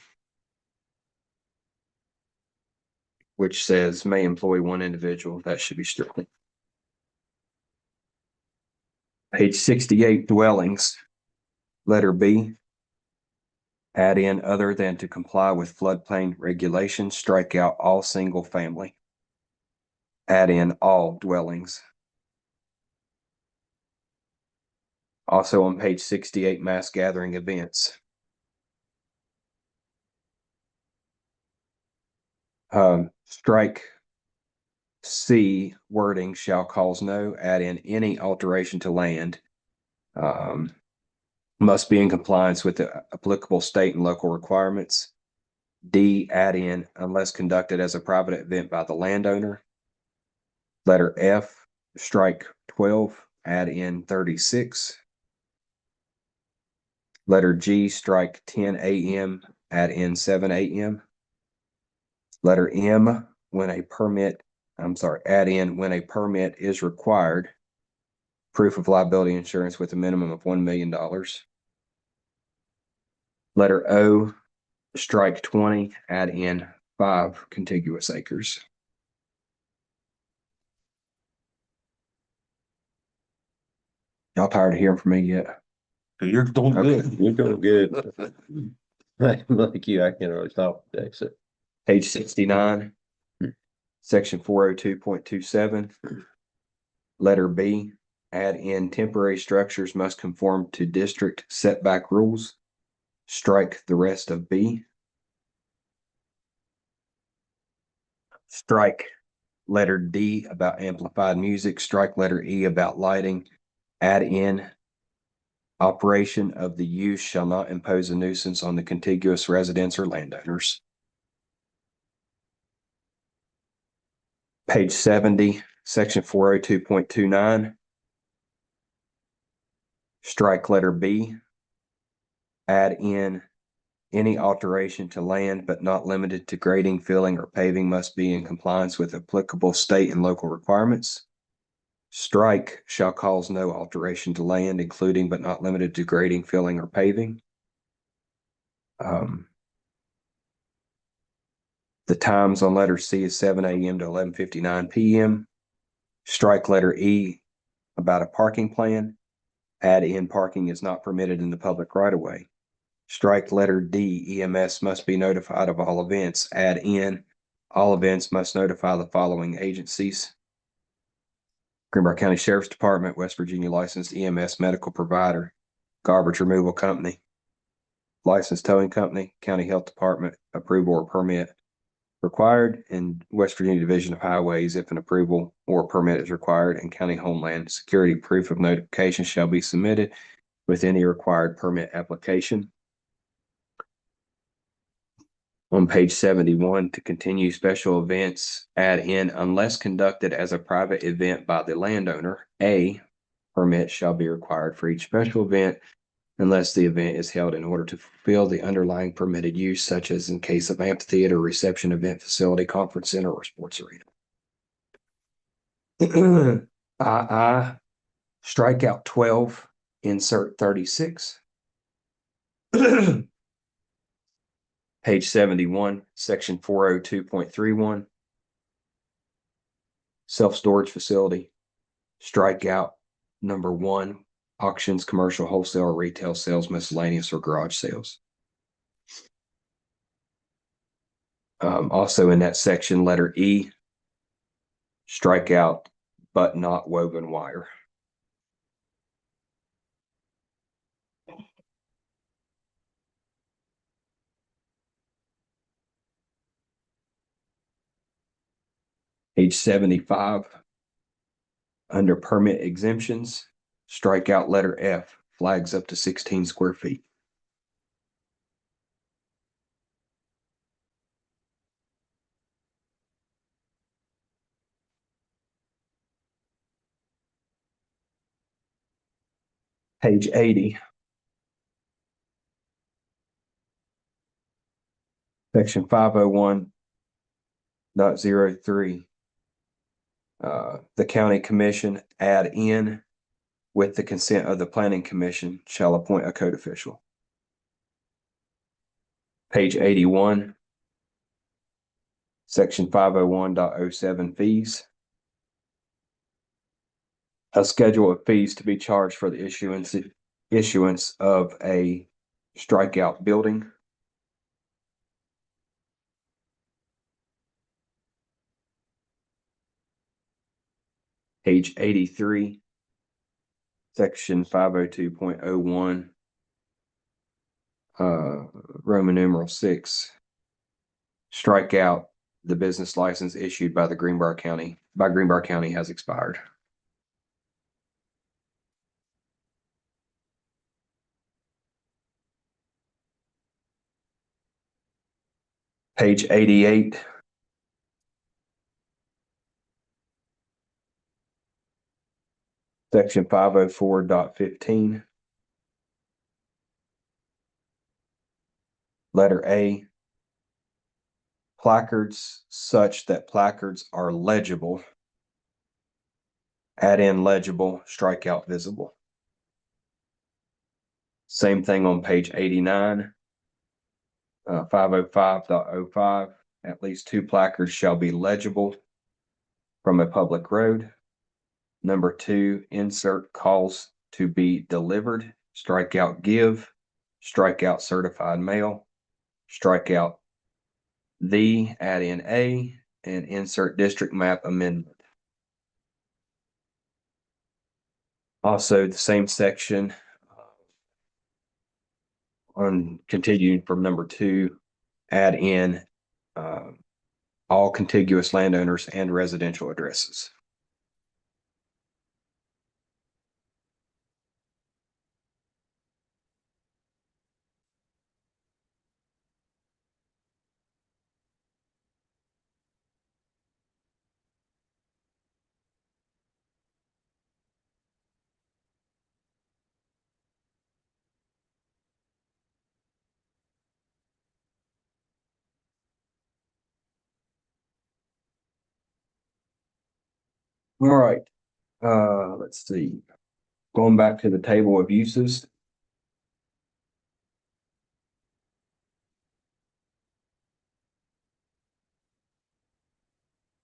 which says may employ one individual. That should be stricken. Page 68, dwellings. Letter B. Add in other than to comply with floodplain regulations. Strike out all single family. Add in all dwellings. Also on page 68, mass gathering events. Strike C, wording shall cause no, add in any alteration to land. Must be in compliance with the applicable state and local requirements. D, add in unless conducted as a private event by the landowner. Letter F, strike 12, add in 36. Letter G, strike 10 a.m., add in 7 a.m. Letter M, add in when a permit is required, proof of liability insurance with a minimum of $1 million. Letter O, strike 20, add in 5 contiguous acres. Y'all tired of hearing from me yet? You're doing good. You're doing good. Like you, I can't really talk today, so. Page 69, section 402.27, letter B, add in temporary structures must conform to district setback rules. Strike the rest of B. Strike letter D about amplified music, strike letter E about lighting, add in operation of the use shall not impose a nuisance on the contiguous residents or landowners. Page 70, section 402.29. Strike letter B. Add in any alteration to land but not limited to grading, filling, or paving must be in compliance with applicable state and local requirements. Strike shall cause no alteration to land, including but not limited to grading, filling, or paving. The times on letter C is 7 a.m. to 11:59 p.m. Strike letter E about a parking plan. Add in parking is not permitted in the public right of way. Strike letter D, EMS must be notified of all events. Add in, all events must notify the following agencies: Greenbrier County Sheriff's Department, West Virginia licensed EMS medical provider, garbage removal company, licensed towing company, county health department, approval or permit required, and West Virginia Division of Highways if an approval or permit is required, and county homeland security proof of notification shall be submitted with any required permit application. On page 71, to continue special events, add in unless conducted as a private event by the landowner, a permit shall be required for each special event unless the event is held in order to fulfill the underlying permitted use, such as in case of amphitheater, reception event facility, conference center, or sports arena. Strike out 12, insert 36. Page 71, section 402.31. Self-storage facility. Strike out number 1, auctions, commercial, wholesale, or retail sales, miscellaneous, or garage sales. Also in that section, letter E, strike out but not woven wire. Page 75, under permit exemptions, strike out letter F, flags up to 16 square feet. Page 80. Section 501.03. The county commission add in, with the consent of the planning commission, shall appoint a code official. Page 81. Section 501.07 fees. A schedule of fees to be charged for the issuance of a strikeout building. Page 83, section 502.01, Roman numeral 6. Strike out the business license issued by Greenbrier County has expired. Page 88. Section 504.15. Letter A. Placards such that placards are legible. Add in legible, strike out visible. Same thing on page 89. 505.05. At least 2 placards shall be legible from a public road. Number 2, insert calls to be delivered, strike out give, strike out certified mail, strike out the, add in a, and insert district map amendment. Also, the same section on continuing from number 2, add in all contiguous landowners and residential addresses. All right, let's see. Going back to the table of uses.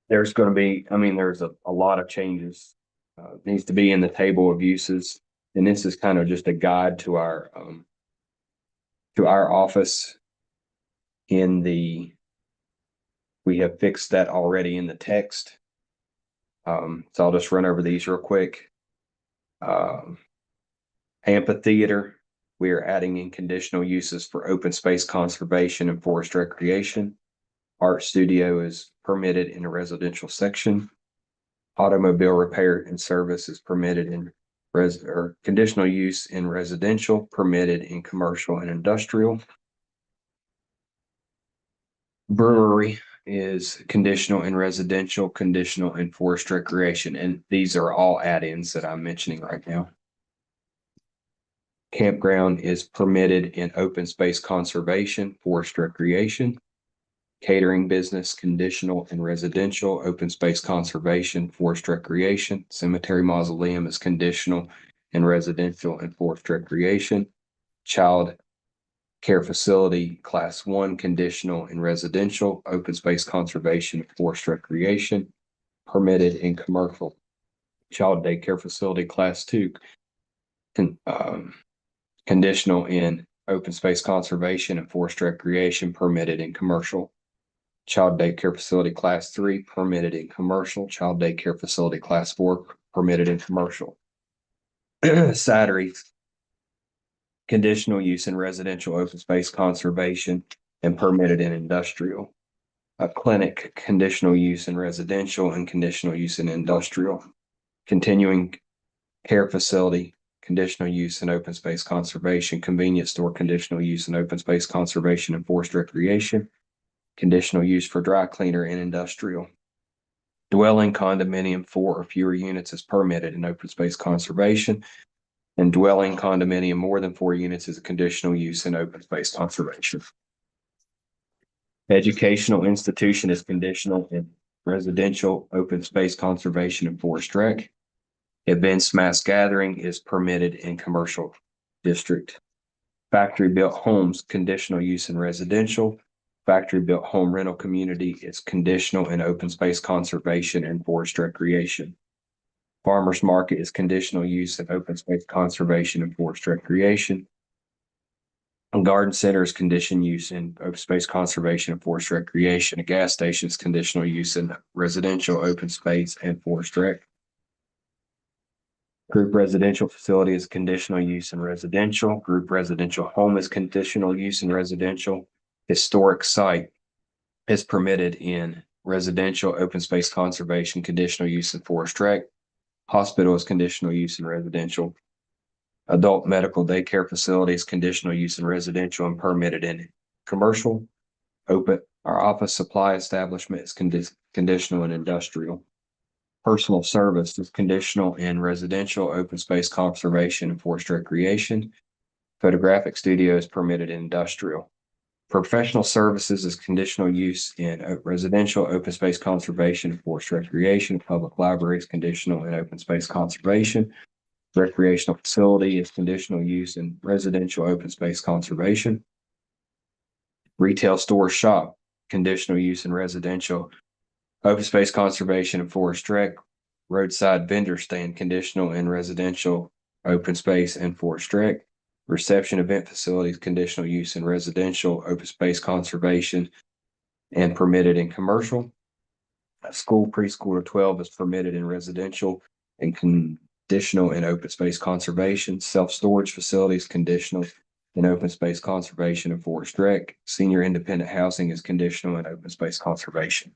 There's going to be, there's a lot of changes. Needs to be in the table of uses. And this is kind of just a guide to our office we have fixed that already in the text. So I'll just run over these real quick. Amphitheater, we are adding in conditional uses for open space conservation and forest recreation. Art studio is permitted in a residential section. Automobile repair and service is permitted in conditional use in residential, permitted in commercial and industrial. Brewery is conditional in residential, conditional in forest recreation, and these are all add-ins that I'm mentioning right now. Campground is permitted in open space conservation, forest recreation. Catering business, conditional in residential, open space conservation, forest recreation. Cemetery mausoleum is conditional in residential and forest recreation. Child care facility, class 1, conditional in residential, open space conservation, forest recreation, permitted in commercial. Child daycare facility, class 2, conditional in open space conservation and forest recreation, permitted in commercial. Child daycare facility, class 3, permitted in commercial. Child daycare facility, class 4, permitted in commercial. Satteries, conditional use in residential, open space conservation, and permitted in industrial. A clinic, conditional use in residential and conditional use in industrial. Continuing care facility, conditional use in open space conservation. Convenience store, conditional use in open space conservation and forest recreation. Conditional use for dry cleaner and industrial. Dwelling condominium 4 or fewer units is permitted in open space conservation. And dwelling condominium more than 4 units is a conditional use in open space conservation. Educational institution is conditional in residential, open space conservation, and forest rec. Events mass gathering is permitted in commercial district. Factory built homes, conditional use in residential. Factory built home rental community is conditional in open space conservation and forest recreation. Farmers market is conditional use in open space conservation and forest recreation. And garden center is conditional use in open space conservation and forest recreation. A gas station is conditional use in residential, open space, and forest rec. Group residential facility is conditional use in residential. Group residential home is conditional use in residential. Historic site is permitted in residential, open space conservation, conditional use in forest rec. Hospital is conditional use in residential. Adult medical daycare facilities, conditional use in residential and permitted in commercial. Our office supply establishment is conditional in industrial. Personal service is conditional in residential, open space conservation, and forest recreation. Photographic studio is permitted in industrial. Professional services is conditional use in residential, open space conservation, and forest recreation. Public library is conditional in open space conservation. Recreational facility is conditional use in residential, open space conservation. Retail store shop, conditional use in residential, open space conservation, and forest rec. Roadside vendor stand, conditional in residential, open space, and forest rec. Reception event facilities, conditional use in residential, open space conservation, and permitted in commercial. School preschool to 12 is permitted in residential and conditional in open space conservation. Self-storage facilities, conditional in open space conservation and forest rec. Senior independent housing is conditional in open space conservation.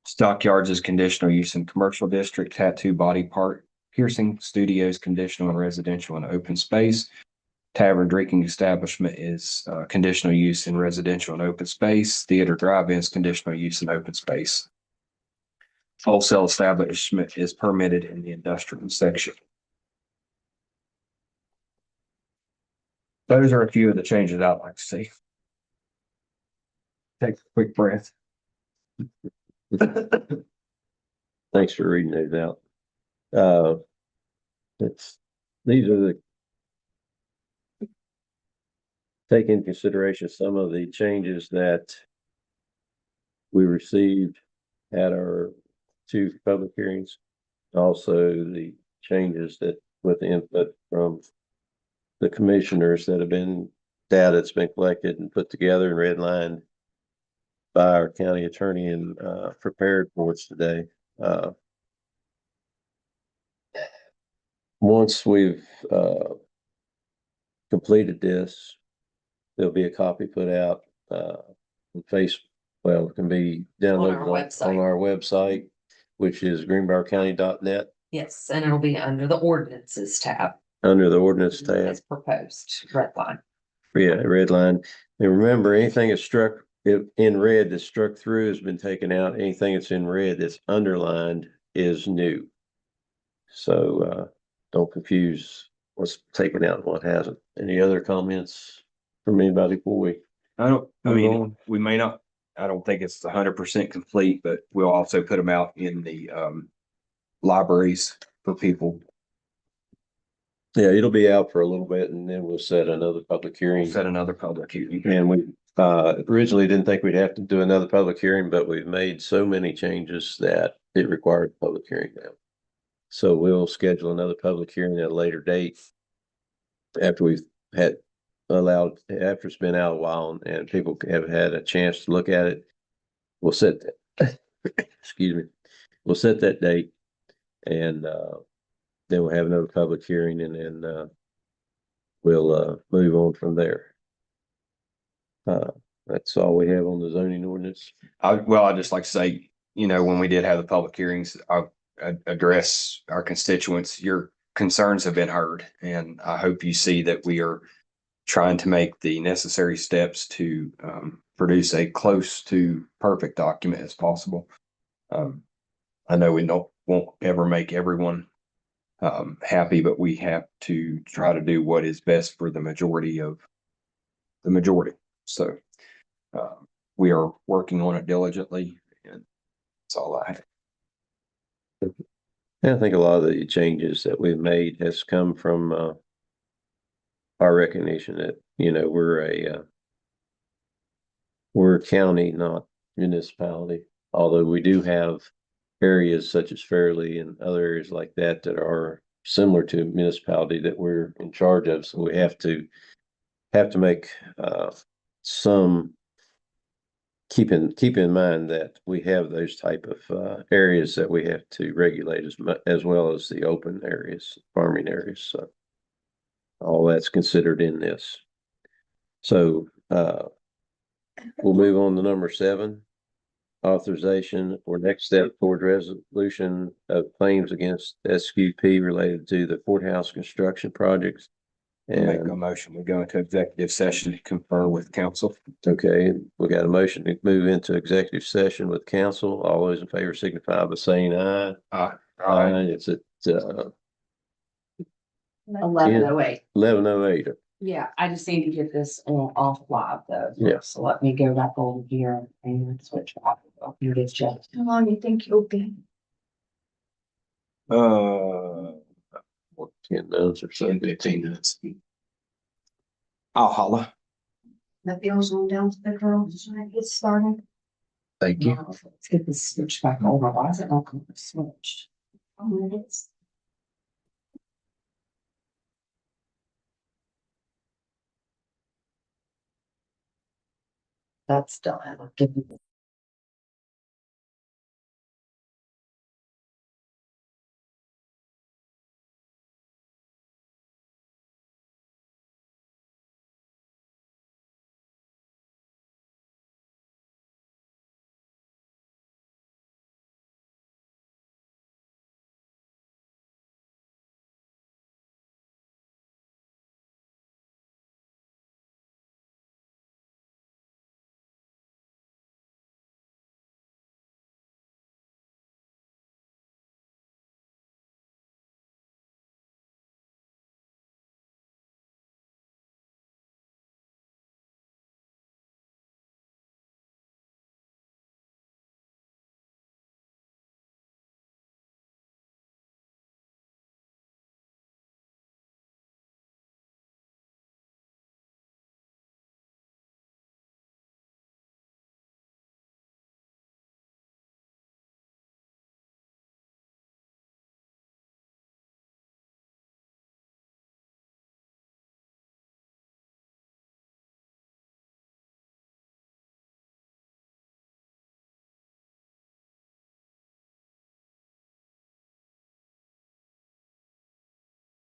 Stockyards is conditional use in commercial district. Tattoo body part piercing studios, conditional in residential and open space. Tavern drinking establishment is conditional use in residential and open space. Theater drive-in is conditional use in open space. Wholesale establishment is permitted in the industrial section. Those are a few of the changes I'd like to see. Take a quick breath. Thanks for reading those out. These are the take into consideration some of the changes that we received at our 2 public hearings. Also the changes that with the input from the commissioners that have been data that's been collected and put together and redlined by our county attorney and prepared for us today. Once we've completed this, there'll be a copy put out on it can be downloaded on our website, which is greenbriarcounty.net. Yes, and it'll be under the ordinances tab. Under the ordinance tab. As proposed, red line. Yeah, red line. And remember, anything that's struck in red that's struck through has been taken out. Anything that's in red that's underlined is new. So don't confuse what's taken out and what hasn't. Any other comments from anybody before we? I don't think it's 100% complete, but we'll also put them out in the libraries for people. Yeah, it'll be out for a little bit and then we'll set another public hearing. And we originally didn't think we'd have to do another public hearing, but we've made so many changes that it required a public hearing now. So we'll schedule another public hearing at a later date after we've after it's been out a while and people have had a chance to look at it. We'll set that, excuse me, we'll set that date and then we'll have another public hearing and then we'll move on from there. That's all we have on the zoning ordinance. I'd just like to say, when we did have the public hearings, I'll address our constituents. Your concerns have been heard, and I hope you see that we are trying to make the necessary steps to produce a close to perfect document as possible. I know we won't ever make everyone happy, but we have to try to do what is best for the majority. So we are working on it diligently, and that's all I have. I think a lot of the changes that we've made has come from our recognition that, we're a county, not municipality, although we do have areas such as Fairleigh and other areas like that that are similar to municipality that we're in charge of. So we have to make some keep in mind that we have those type of areas that we have to regulate as well as the open areas, farming areas. So all that's considered in this. So we'll move on to number 7, authorization or next step toward resolution of claims against SQP related to the courthouse construction projects. Make a motion. We go into executive session to confer with council. Okay, we got a motion to move into executive session with council. All those in favor signify by saying aye. Aye. Aye. It's at 11:08. 11:08. Yeah, I just need to get this off live though. Yeah. So let me go back over here and switch off. Here it is, Jeff. How long do you think you'll be? 10 minutes or so. 15 minutes. I'll holla. That feels on down to the girls when it gets started. Thank you. Let's get this switched back over. Why is it not going to switch? Oh, it is. That's done. I'll give you